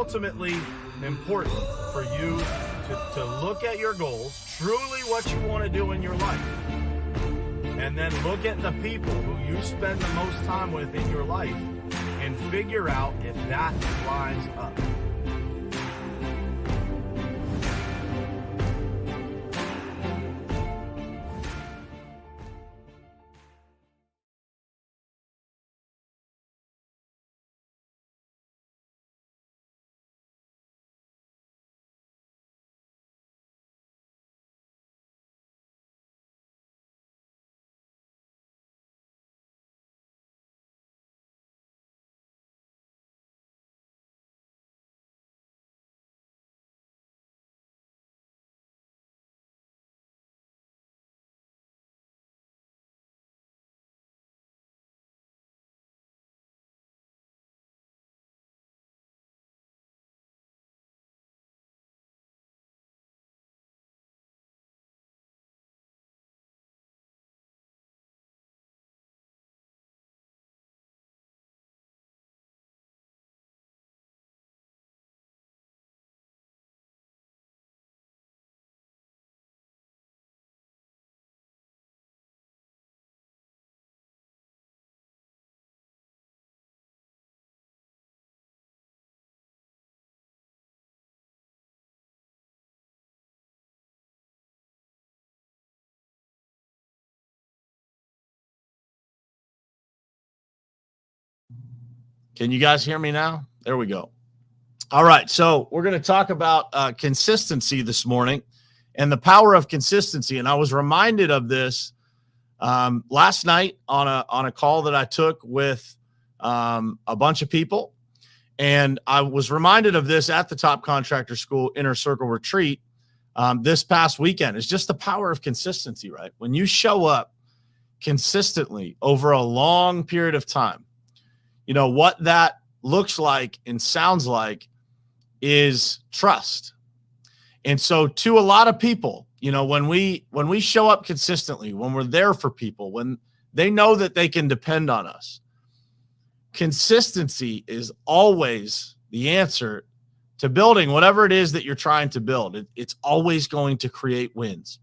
ultimately important for you to look at your goals, truly what you want to do in your life, and then look at the people who you spend the most time with in your life and figure out if that lines up. Can you guys hear me now? There we go. All right. So we're going to talk about consistency this morning and the power of consistency. And I was reminded of this last night on a call that I took with a bunch of people. And I was reminded of this at the Top Contractor School Inner Circle Retreat this past weekend. It's just the power of consistency, right? When you show up consistently over a long period of time, you know, what that looks like and sounds like is trust. And so to a lot of people, you know, when we show up consistently, when we're there for people, when they know that they can depend on us, consistency is always the answer to building whatever it is that you're trying to build. It's always going to create wins.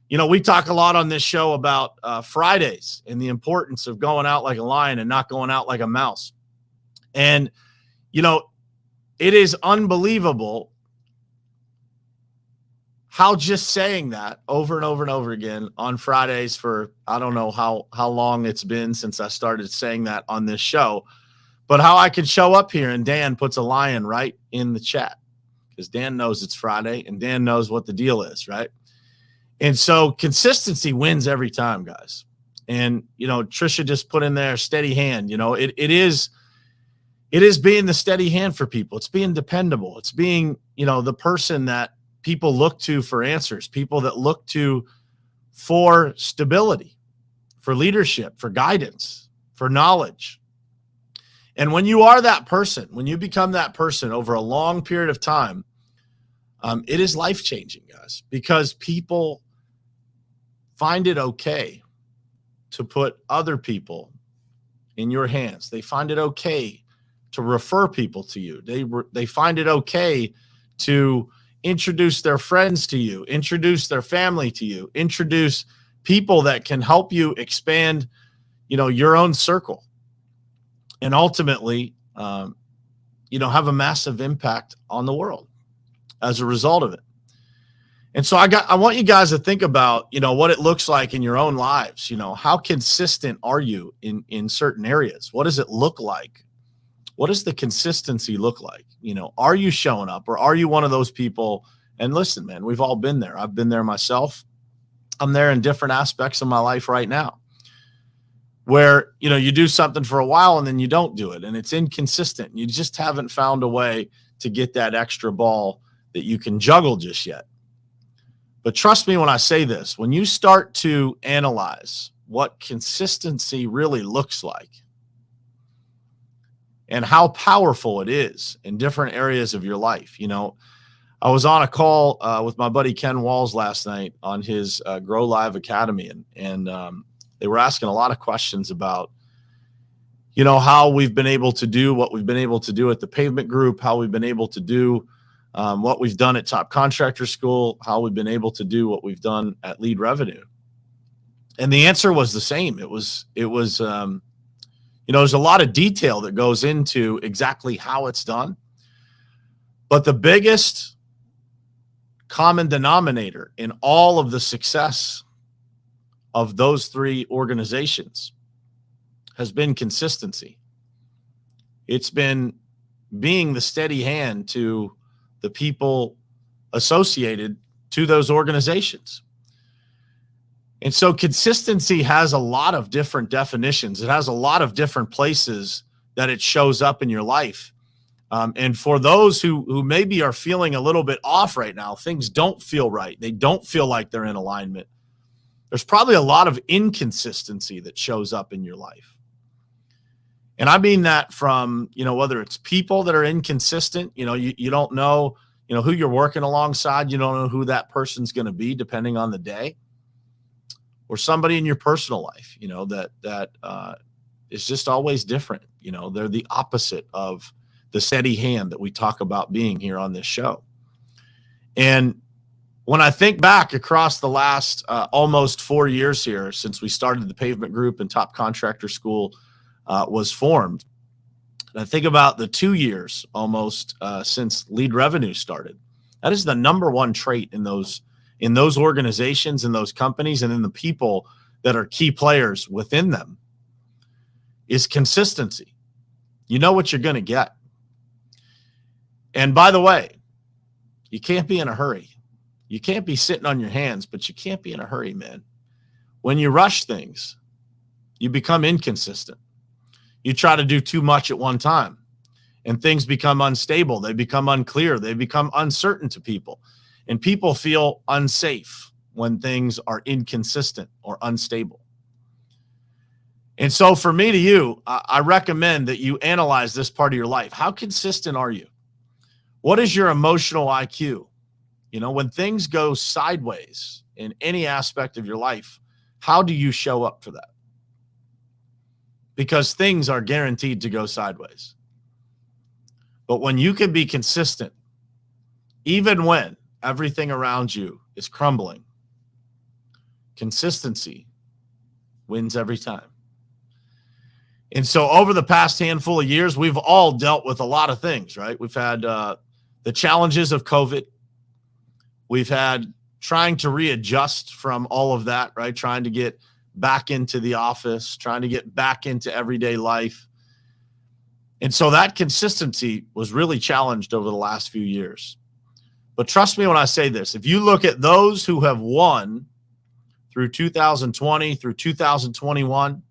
You know, we talk a lot on this show about Fridays and the importance of going out like a lion and not going out like a mouse. And, you know, it is unbelievable how just saying that over and over and over again on Fridays for, I don't know how long it's been since I started saying that on this show, but how I can show up here and Dan puts a lion right in the chat because Dan knows it's Friday and Dan knows what the deal is, right? And so consistency wins every time, guys. And, you know, Trisha just put in there steady hand. You know, it is being the steady hand for people. It's being dependable. It's being, you know, the person that people look to for answers, people that look to for stability, for leadership, for guidance, for knowledge. And when you are that person, when you become that person over a long period of time, it is life-changing, guys, because people find it okay to put other people in your hands. They find it okay to refer people to you. They find it okay to introduce their friends to you, introduce their family to you, introduce people that can help you expand, you know, your own circle, and ultimately, you know, have a massive impact on the world as a result of it. And so I want you guys to think about, you know, what it looks like in your own lives. You know, how consistent are you in certain areas? What does it look like? What does the consistency look like? You know, are you showing up, or are you one of those people? And listen, man, we've all been there. I've been there myself. I'm there in different aspects of my life right now where, you know, you do something for a while and then you don't do it and it's inconsistent. You just haven't found a way to get that extra ball that you can juggle just yet. But trust me when I say this, when you start to analyze what consistency really looks like and how powerful it is in different areas of your life. You know, I was on a call with my buddy Ken Walls last night on his Grow Live Academy, and they were asking a lot of questions about, how we've been able to do what we've been able to do at the Pavement Group, how we've been able to do what we've done at Top Contractor School, how we've been able to do what we've done at Lead Revenue. And the answer was the same. There's a lot of detail that goes into exactly how it's done. But the biggest common denominator in all of the success of those three organizations has been consistency. It's been being the steady hand to the people associated to those organizations. And so consistency has a lot of different definitions. It has a lot of different places that it shows up in your life. And for those who maybe are feeling a little bit off right now, things don't feel right. They don't feel like they're in alignment. There's probably a lot of inconsistency that shows up in your life. And I mean that from, whether it's people that are inconsistent, you don't know, who you're working alongside. You don't know who that person's going to be depending on the day. Or somebody in your personal life, that is just always different. They're the opposite of the steady hand that we talk about being here on this show. And when I think back across the last almost 4 years here since we started the Pavement Group and Top Contractor School was formed, and I think about the 2 years almost since Lead Revenue started, that is the number one trait in those organizations, in those companies, and in the people that are key players within them is consistency. You know what you're going to get. And by the way, you can't be in a hurry. You can't be sitting on your hands, but you can't be in a hurry, man. When you rush things, you become inconsistent. You try to do too much at one time, and things become unstable. They become unclear. They become uncertain to people. And people feel unsafe when things are inconsistent or unstable. And so for me to you, I recommend that you analyze this part of your life. How consistent are you? What is your emotional IQ? When things go sideways in any aspect of your life, how do you show up for that? Because things are guaranteed to go sideways. But when you can be consistent, even when everything around you is crumbling, consistency wins every time. And so over the past handful of years, we've all dealt with a lot of things, right? We've had the challenges of COVID. We've had trying to readjust from all of that, right? Trying to get back into the office, trying to get back into everyday life. And so that consistency was really challenged over the last few years. But trust me when I say this, if you look at those who have won through 2020, through 2021,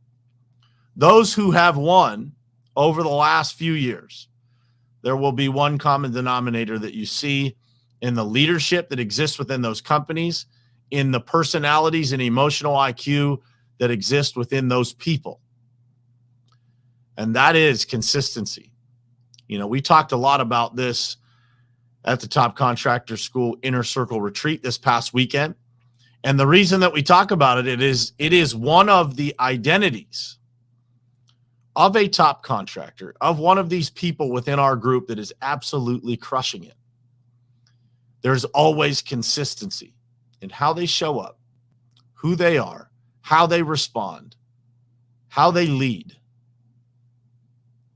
those who have won over the last few years, there will be one common denominator that you see in the leadership that exists within those companies, in the personalities and emotional IQ that exist within those people. And that is consistency. We talked a lot about this at the Top Contractor School Inner Circle Retreat this past weekend. And the reason that we talk about it is one of the identities of a top contractor, of one of these people within our group that is absolutely crushing it. There's always consistency in how they show up, who they are, how they respond, how they lead,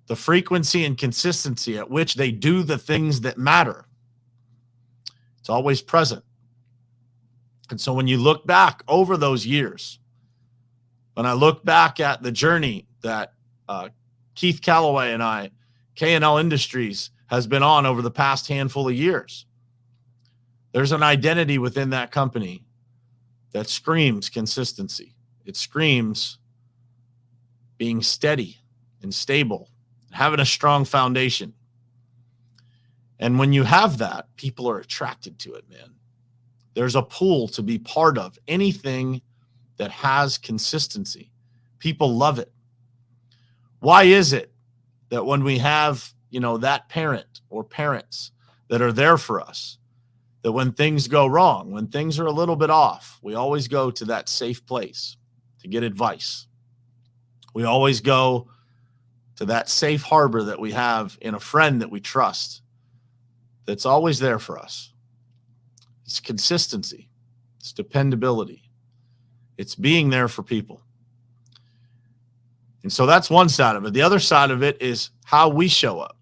the frequency and consistency at which they do the things that matter. It's always present. And so when you look back over those years, when I look back at the journey that Keith Calloway and I, K&L Industries, has been on over the past handful of years, there's an identity within that company that screams consistency. It screams being steady and stable, having a strong foundation. And when you have that, people are attracted to it, man. There's a pull to be part of anything that has consistency. People love it. Why is it that when we have, that parent or parents that are there for us, that when things go wrong, when things are a little bit off, we always go to that safe place to get advice. We always go to that safe harbor that we have in a friend that we trust, that's always there for us. It's consistency. It's dependability. It's being there for people. And so that's one side of it. The other side of it is how we show up.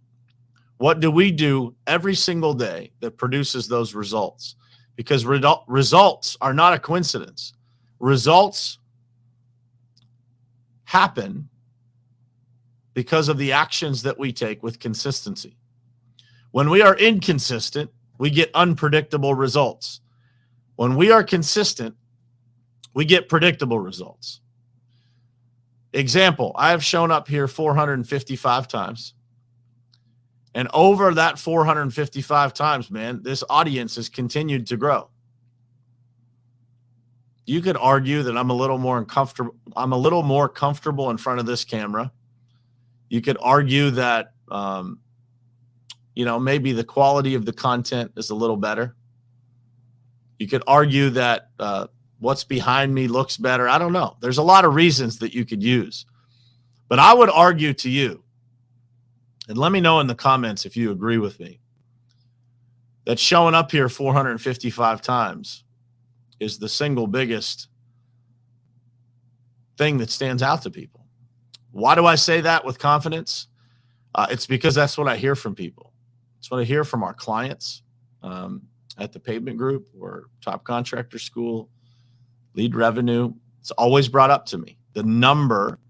What do we do every single day that produces those results? Because results are not a coincidence. Results happen because of the actions that we take with consistency. When we are inconsistent, we get unpredictable results. When we are consistent, we get predictable results. Example, I have shown up here 455 times. And over that 455 times, man, this audience has continued to grow. You could argue that I'm a little more comfortable in front of this camera. You could argue that maybe the quality of the content is a little better. You could argue that what's behind me looks better. I don't know. There's a lot of reasons that you could use. But I would argue to you, and let me know in the comments if you agree with me, that showing up here 455 times is the single biggest thing that stands out to people. Why do I say that with confidence? It's because that's what I hear from people. It's what I hear from our clients at the Pavement Group or Top Contractor School, Lead Revenue. It's always brought up to me, the number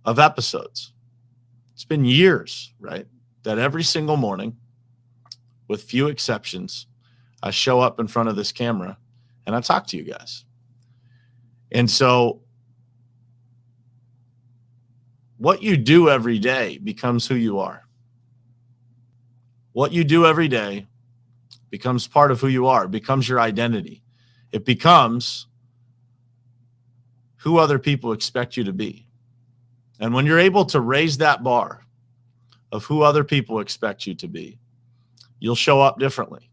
of episodes. It's been years, right, that every single morning, with few exceptions, I show up in front of this camera and I talk to you guys. And so what you do every day becomes who you are. What you do every day becomes part of who you are, becomes your identity. It becomes who other people expect you to be. And when you're able to raise that bar of who other people expect you to be, you'll show up differently.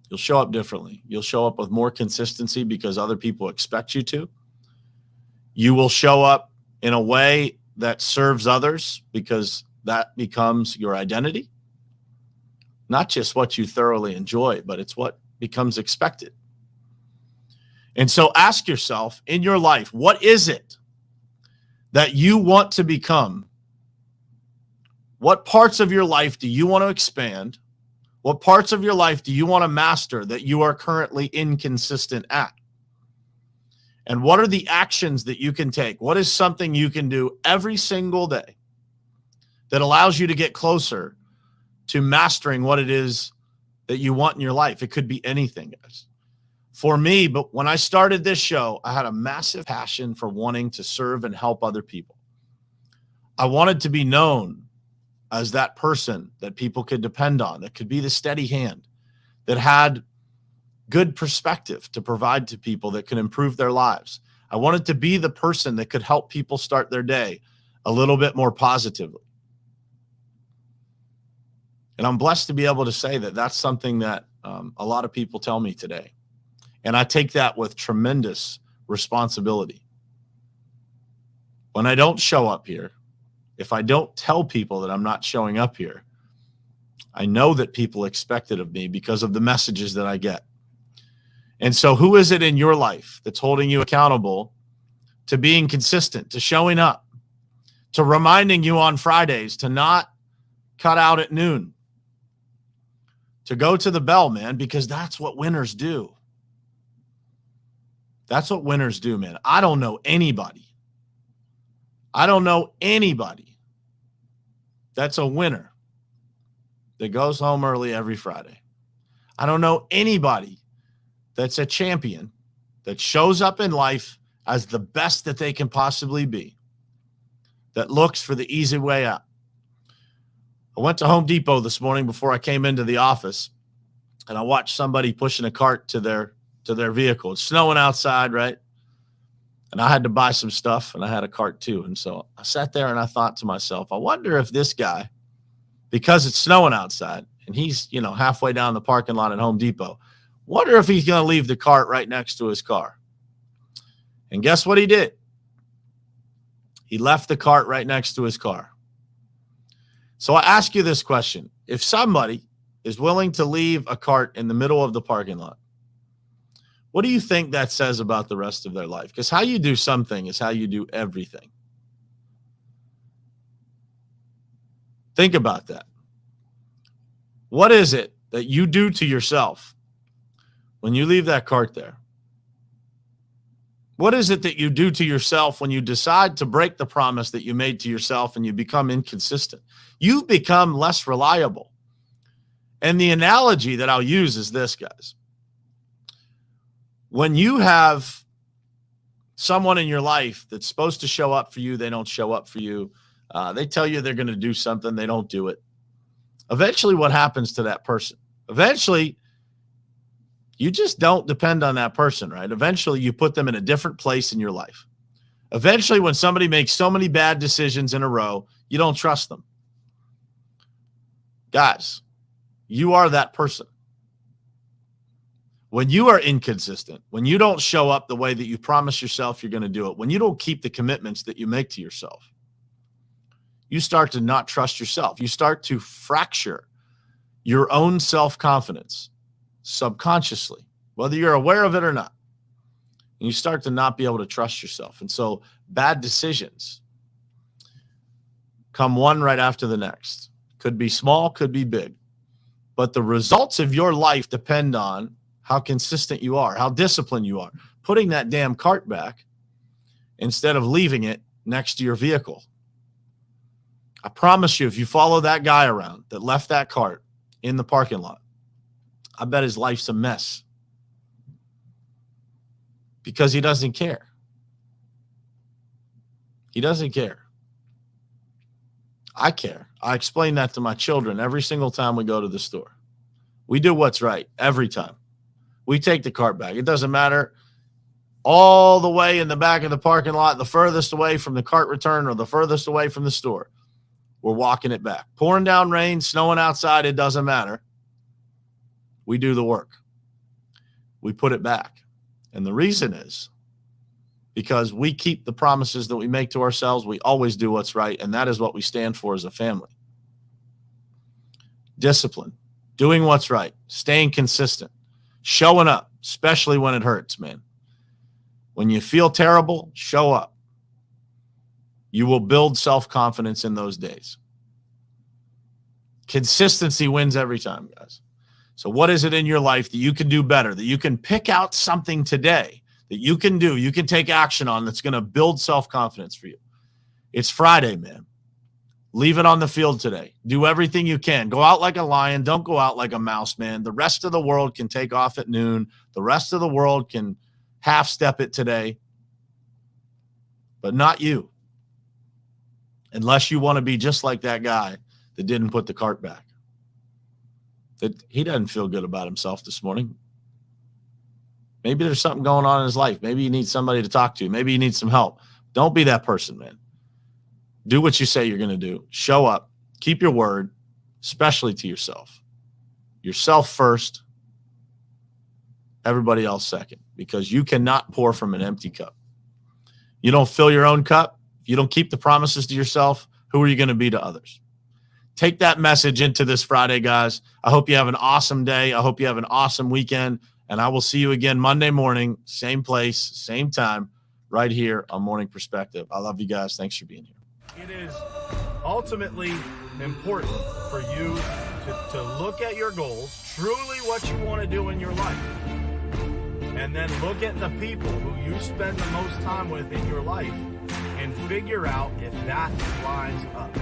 You'll show up differently. You'll show up with more consistency because other people expect you to. You will show up in a way that serves others because that becomes your identity. Not just what you thoroughly enjoy, but it's what becomes expected. And so ask yourself in your life, what is it that you want to become? What parts of your life do you want to expand? What parts of your life do you want to master that you are currently inconsistent at? And what are the actions that you can take? What is something you can do every single day that allows you to get closer to mastering what it is that you want in your life? It could be anything, guys. For me, but when I started this show, I had a massive passion for wanting to serve and help other people. I wanted to be known as that person that people could depend on, that could be the steady hand, that had good perspective to provide to people that could improve their lives. I wanted to be the person that could help people start their day a little bit more positively. And I'm blessed to be able to say that that's something that a lot of people tell me today. And I take that with tremendous responsibility. When I don't show up here, if I don't tell people that I'm not showing up here, I know that people expect it of me because of the messages that I get. And so who is it in your life that's holding you accountable to being consistent, to showing up, to reminding you on Fridays to not cut out at noon, to go to the bell, man, because that's what winners do. That's what winners do, man. I don't know anybody that's a winner that goes home early every Friday. I don't know anybody that's a champion that shows up in life as the best that they can possibly be, that looks for the easy way out. I went to Home Depot this morning before I came into the office, and I watched somebody pushing a cart to their vehicle. It's snowing outside, right? And I had to buy some stuff, and I had a cart too. And so I sat there and I thought to myself, I wonder if this guy, because it's snowing outside and he's, halfway down the parking lot at Home Depot, wonder if he's going to leave the cart right next to his car. And guess what he did? He left the cart right next to his car. So I ask you this question. If somebody is willing to leave a cart in the middle of the parking lot, what do you think that says about the rest of their life? Because how you do something is how you do everything. Think about that. What is it that you do to yourself when you leave that cart there? What is it that you do to yourself when you decide to break the promise that you made to yourself and you become inconsistent? You become less reliable. And the analogy that I'll use is this, guys. When you have someone in your life that's supposed to show up for you, they don't show up for you. They tell you they're going to do something, they don't do it. Eventually, what happens to that person? Eventually, you just don't depend on that person, right? Eventually, you put them in a different place in your life. Eventually, when somebody makes so many bad decisions in a row, you don't trust them. Guys, you are that person. When you are inconsistent, when you don't show up the way that you promise yourself you're going to do it, when you don't keep the commitments that you make to yourself, you start to not trust yourself. You start to fracture your own self-confidence subconsciously, whether you're aware of it or not. And you start to not be able to trust yourself. And so bad decisions come one right after the next. Could be small, could be big. But the results of your life depend on how consistent you are, how disciplined you are. Putting that damn cart back instead of leaving it next to your vehicle. I promise you, if you follow that guy around that left that cart in the parking lot, I bet his life's a mess because he doesn't care. He doesn't care. I care. I explain that to my children every single time we go to the store. We do what's right every time. We take the cart back. It doesn't matter. All the way in the back of the parking lot, the furthest away from the cart return or the furthest away from the store, we're walking it back. Pouring down rain, snowing outside, it doesn't matter. We do the work. We put it back. And the reason is because we keep the promises that we make to ourselves. We always do what's right, and that is what we stand for as a family. Discipline, doing what's right, staying consistent, showing up, especially when it hurts, man. When you feel terrible, show up. You will build self-confidence in those days. Consistency wins every time, guys. So what is it in your life that you can do better, that you can pick out something today that you can do, you can take action on that's going to build self-confidence for you? It's Friday, man. Leave it on the field today. Do everything you can. Go out like a lion. Don't go out like a mouse, man. The rest of the world can take off at noon. The rest of the world can half-step it today, but not you. Unless you want to be just like that guy that didn't put the cart back. That he doesn't feel good about himself this morning. Maybe there's something going on in his life. Maybe he needs somebody to talk to. Maybe he needs some help. Don't be that person, man. Do what you say you're going to do. Show up. Keep your word, especially to yourself. Yourself first, everybody else second, because you cannot pour from an empty cup. You don't fill your own cup. You don't keep the promises to yourself. Who are you going to be to others? Take that message into this Friday, guys. I hope you have an awesome day. I hope you have an awesome weekend. And I will see you again Monday morning, same place, same time, right here on Morning Perspective. I love you guys. Thanks for being here. It is ultimately important for you to look at your goals, truly what you want to do in your life, and then look at the people who you spend the most time with in your life and figure out if that lines up.